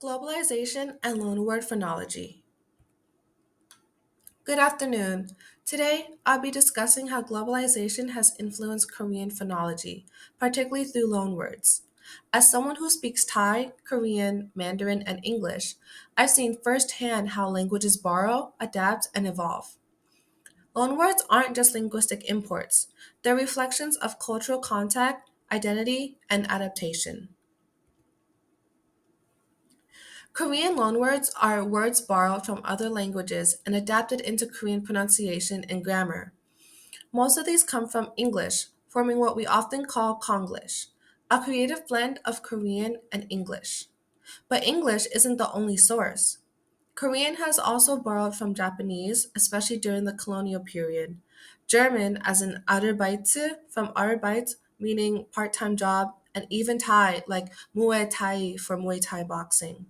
Globalization and Loanword Phonology. Good afternoon. Today, I'll be discussing how globalization has influenced Korean phonology, particularly through loanwords. As someone who speaks Thai, Korean, Mandarin, and English, I've seen firsthand how languages borrow, adapt, and evolve. Loanwords aren't just linguistic imports, they're reflections of cultural contact, identity, and adaptation. Korean loanwords are words borrowed from other languages and adapted into Korean pronunciation and grammar. Most of these come from English, forming what we often call Konglish, a creative blend of Korean and English. But English isn't the only source. Korean has also borrowed from Japanese, especially during the colonial period. German, as in Arbeite from Arbeit, meaning part-time job, and even Thai, like Muay Thai for Muay Thai boxing.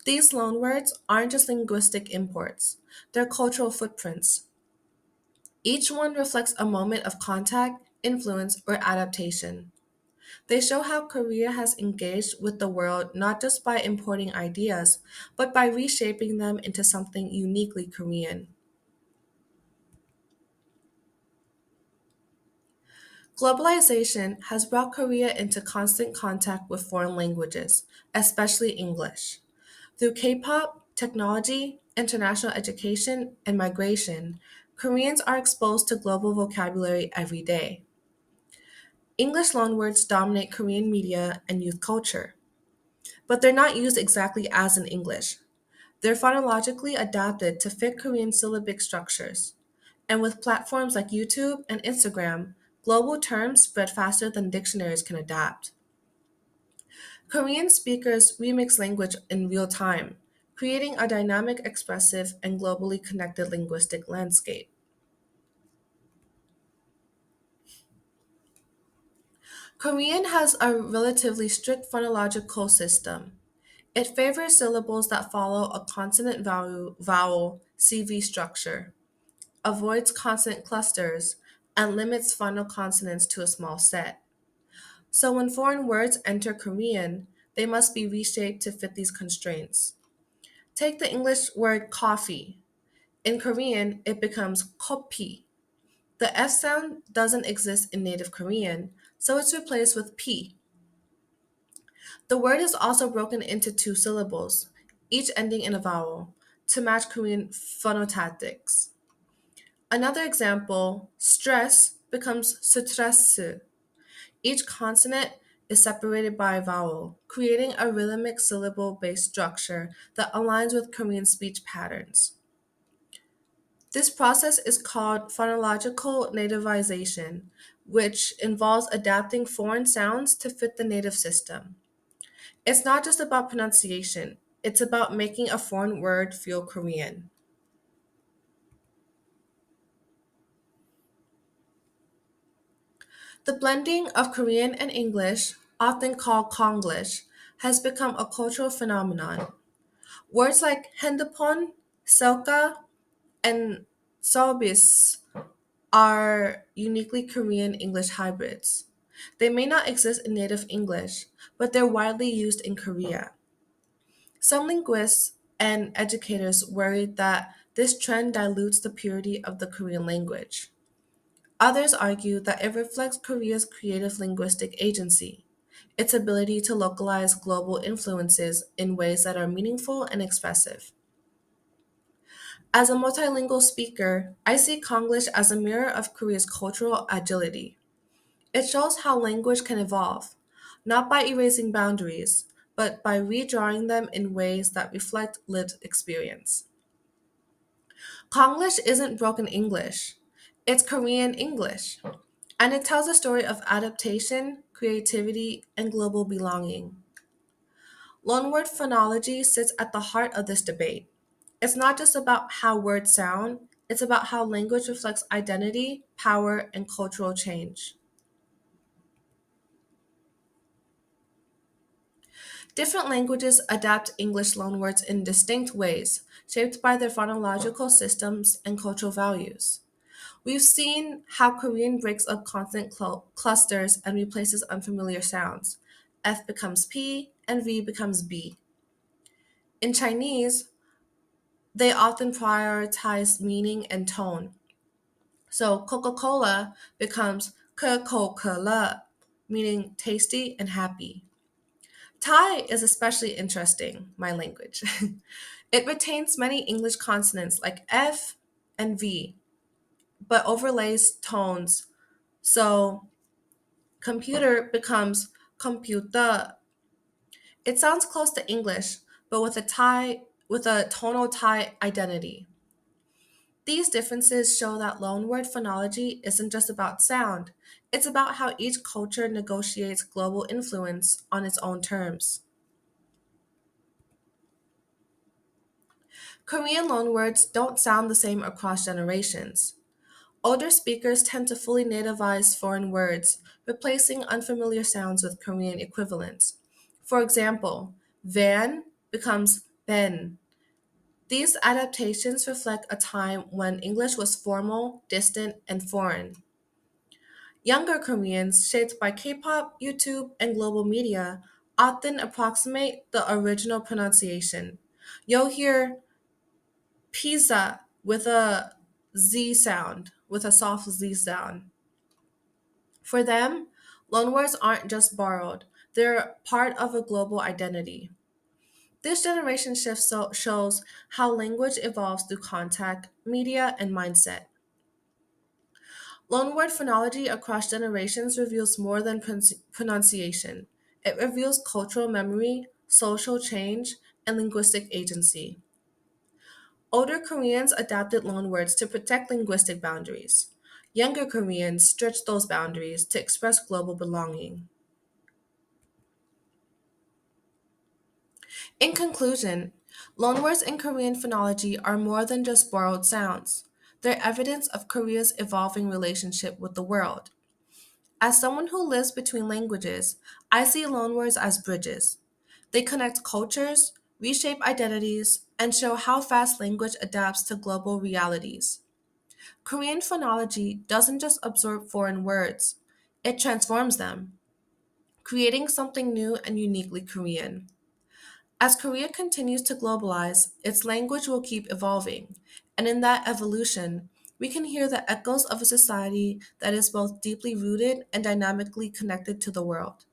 These loanwords aren't just linguistic imports, they're cultural footprints. Each one reflects a moment of contact, influence, or adaptation. They show how Korea has engaged with the world not just by importing ideas, but by reshaping them into something uniquely Korean. Globalization has brought Korea into constant contact with foreign languages, especially English. Through K-pop, technology, international education, and migration, Koreans are exposed to global vocabulary every day. English loanwords dominate Korean media and youth culture, but they're not used exactly as in English. They're phonologically adapted to fit Korean syllabic structures. And with platforms like YouTube and Instagram, global terms spread faster than dictionaries can adapt. Korean speakers remix language in real time, creating a dynamic, expressive, and globally connected linguistic landscape. Korean has a relatively strict phonological system. It favors syllables that follow a consonant vowel CV structure, avoids consonant clusters, and limits final consonants to a small set. So when foreign words enter Korean, they must be reshaped to fit these constraints. Take the English word coffee. In Korean, it becomes kopi. The F sound doesn't exist in native Korean, so it's replaced with P. The word is also broken into two syllables, each ending in a vowel, to match Korean phonotactics. Another example, stress becomes stress. Each consonant is separated by a vowel, creating a rhythmic syllable-based structure that aligns with Korean speech patterns. This process is called phonological nativization, which involves adapting foreign sounds to fit the native system. It's not just about pronunciation, it's about making a foreign word feel Korean. The blending of Korean and English, often called Konglish, has become a cultural phenomenon. Words like 핸드폰, selka, and service are uniquely Korean English hybrids. They may not exist in native English, but they're widely used in Korea. Some linguists and educators worry that this trend dilutes the purity of the Korean language. Others argue that it reflects Korea's creative linguistic agency, its ability to localize global influences in ways that are meaningful and expressive. As a multilingual speaker, I see Konglish as a mirror of Korea's cultural agility. It shows how language can evolve, not by erasing boundaries, but by redrawing them in ways that reflect lived experience. Konglish isn't broken English, it's Korean English, and it tells a story of adaptation, creativity, and global belonging. Loanword phonology sits at the heart of this debate. It's not just about how words sound, it's about how language reflects identity, power, and cultural change. Different languages adapt English loanwords in distinct ways, shaped by their phonological systems and cultural values. We've seen how Korean breaks up consonant clusters and replaces unfamiliar sounds. F becomes P and V becomes B. In Chinese, they often prioritize meaning and tone. So Coca-Cola becomes 可口可乐, meaning tasty and happy. Thai is especially interesting, my language. It retains many English consonants like F and V, but overlays tones. So computer becomes computer. It sounds close to English, but with a tonal Thai identity. These differences show that loanword phonology isn't just about sound, it's about how each culture negotiates global influence on its own terms. Korean loanwords don't sound the same across generations. Older speakers tend to fully nativize foreign words, replacing unfamiliar sounds with Korean equivalents. For example, van becomes ben. These adaptations reflect a time when English was formal, distant, and foreign. Younger Koreans, shaped by K-pop, YouTube, and global media, often approximate the original pronunciation. You'll hear pizza with a Z sound, with a soft Z sound. For them, loanwords aren't just borrowed, they're part of a global identity. This generation shift shows how language evolves through contact, media, and mindset. Loanword phonology across generations reveals more than pronunciation. It reveals cultural memory, social change, and linguistic agency. Older Koreans adapted loanwords to protect linguistic boundaries. Younger Koreans stretched those boundaries to express global belonging. In conclusion, loanwords in Korean phonology are more than just borrowed sounds. They're evidence of Korea's evolving relationship with the world. As someone who lives between languages, I see loanwords as bridges. They connect cultures, reshape identities, and show how fast language adapts to global realities. Korean phonology doesn't just absorb foreign words, it transforms them, creating something new and uniquely Korean. As Korea continues to globalize, its language will keep evolving, and in that evolution, we can hear the echoes of a society that is both deeply rooted and dynamically connected to the world.